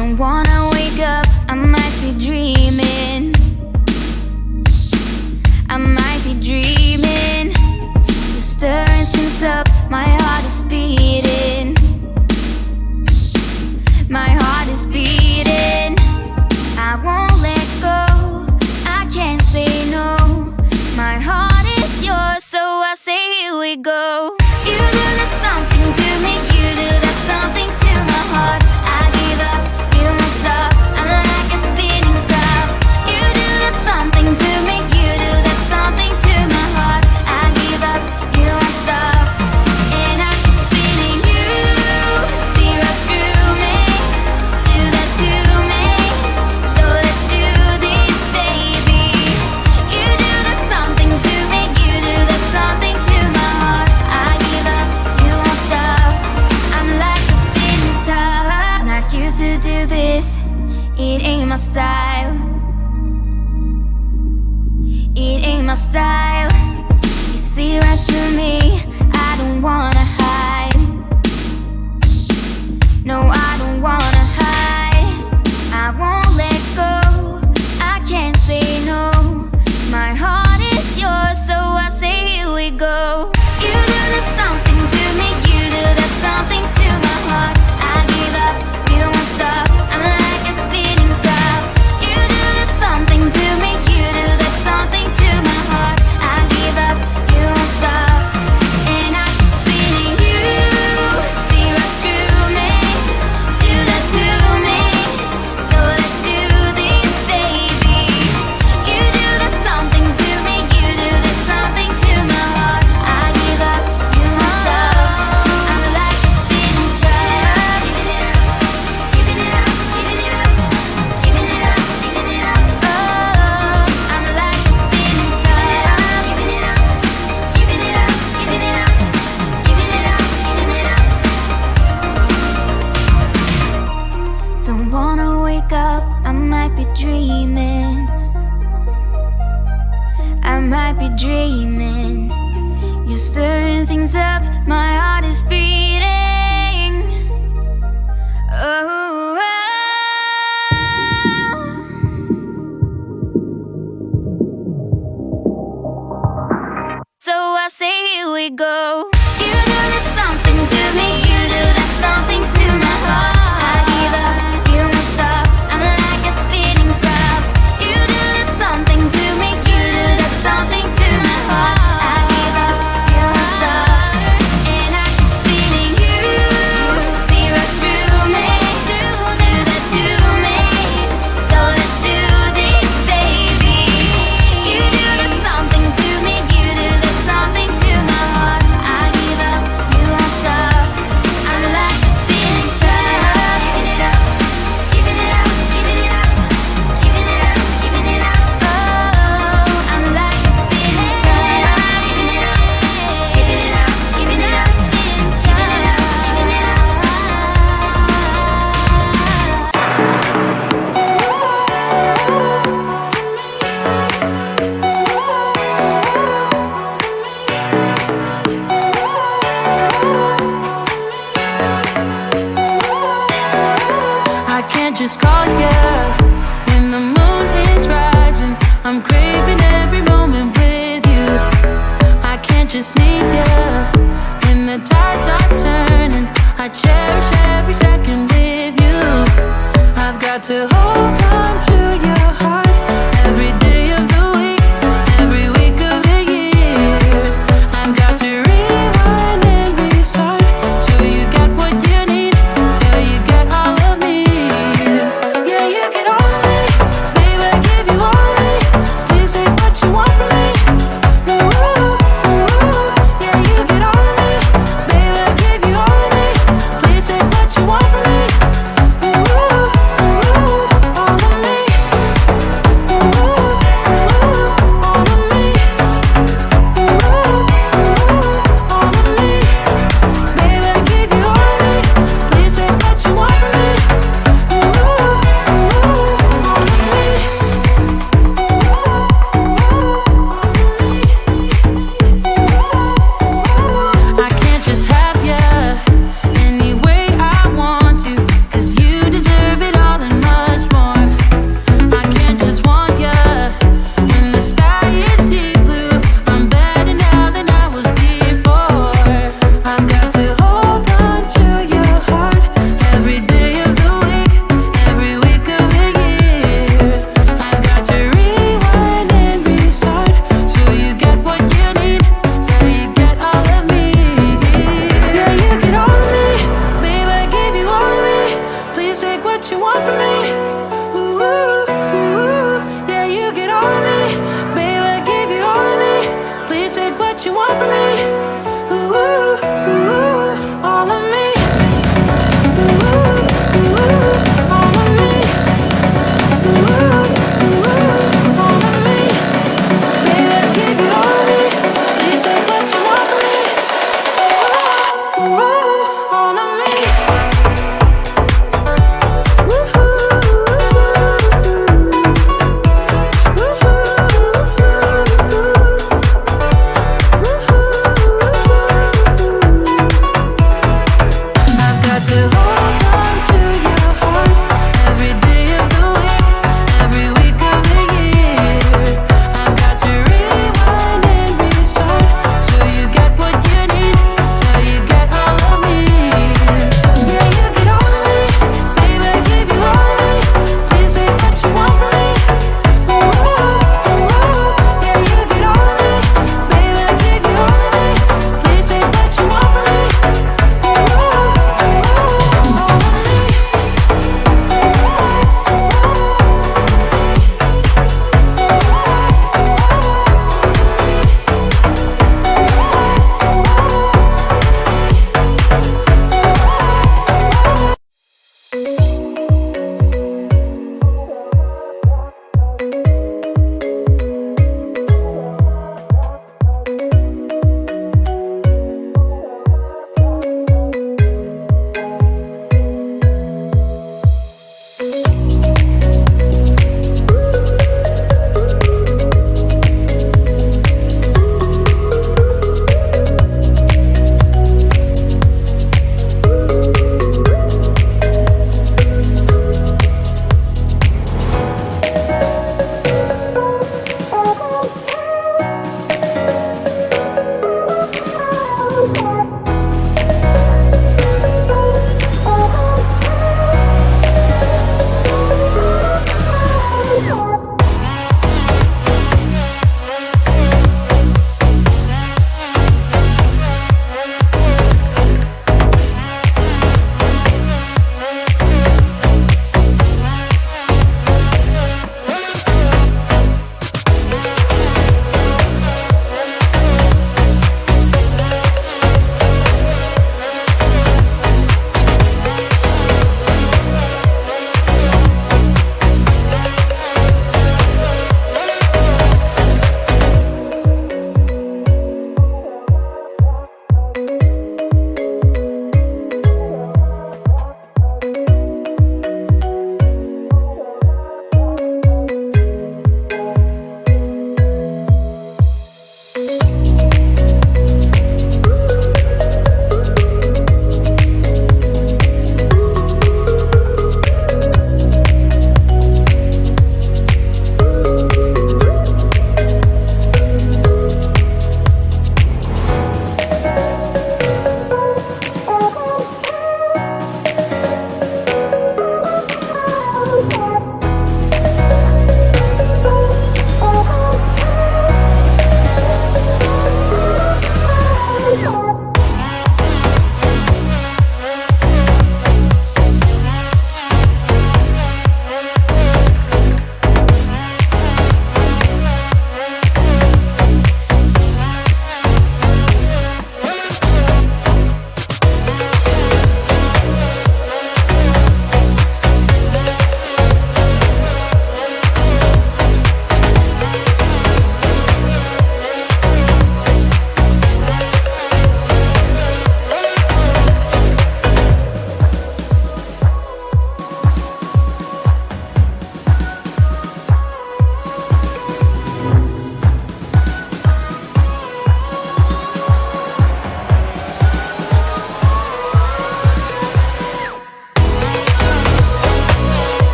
Don't wanna wake up, I might be dreaming. I might be dreaming. You're stirring things up, my heart is beating. My heart is beating. I won't let go, I can't say no. My heart is yours, so I say here we go. You do that something to me, you do that something to my heart. I give up, you won't stop, I'm like a spinning top. You do that something to me, you do that something to my heart. I give up, you won't stop, and I keep spinning. You see right through me, do that to me, so let's do this, baby. You do that something to me, you do that something to my heart. I give up, you won't stop, I'm like a spinning top. Not used to do this, it ain't my style. It ain't my style. You see right through me, I don't wanna hide. No, I don't wanna hide. I won't let go, I can't say no. My heart is yours, so I say here we go. You do that something to me, you do that something to my heart. I give up, you won't stop, I'm like a spinning top. You do that something to me, you do that something to my heart. I give up, you won't stop, and I keep spinning. You see right through me, do that to me, so let's do this, baby. You do that something to me, you do that something to my heart. I give up, you won't stop, I'm like a spinning top. Giving it up, giving it up, giving it up, giving it up, giving it up. Oh, I'm like a spinning top. Giving it up, giving it up, giving it up, giving it up, giving it up. Don't wanna wake up, I might be dreaming. I might be dreaming. You're stirring things up, my heart is beating. Oh, so I say here we go. You do that something to me, you do that something to my heart. I give up, you won't stop, I'm like a spinning top. You do that something to me, you do that something to my heart. I give up, you won't stop, and I keep spinning. You see right through me, do that to me, so let's do this, baby. You do that something to me, you do that something to my heart. I give up, you won't stop, I'm like a spinning top. Giving it up, giving it up, giving it up, giving it up, giving it up. Oh, I'm like a spinning top. Giving it up, giving it up, giving it up, spinning top. Giving it up, I can't just call you when the moon is rising. I'm craving every moment with you. I can't just need you when the tides are turning. I cherish every second with you. I've got to hold on to your heart every day of the week, every week of the year. I've got to rewind and restart till you get what you need, till you get all of me. Yeah, you get all of me, baby, I give you all of me. Please take what you want from me. Ooh, ooh, yeah, you get all of me, baby, I give you all of me.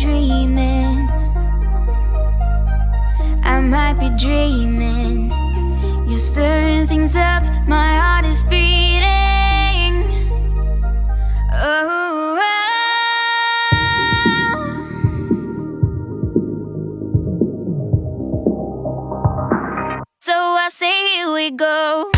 dreaming. I might be dreaming. You're stirring things up, my heart is beating. Oh, oh. So I say here we go.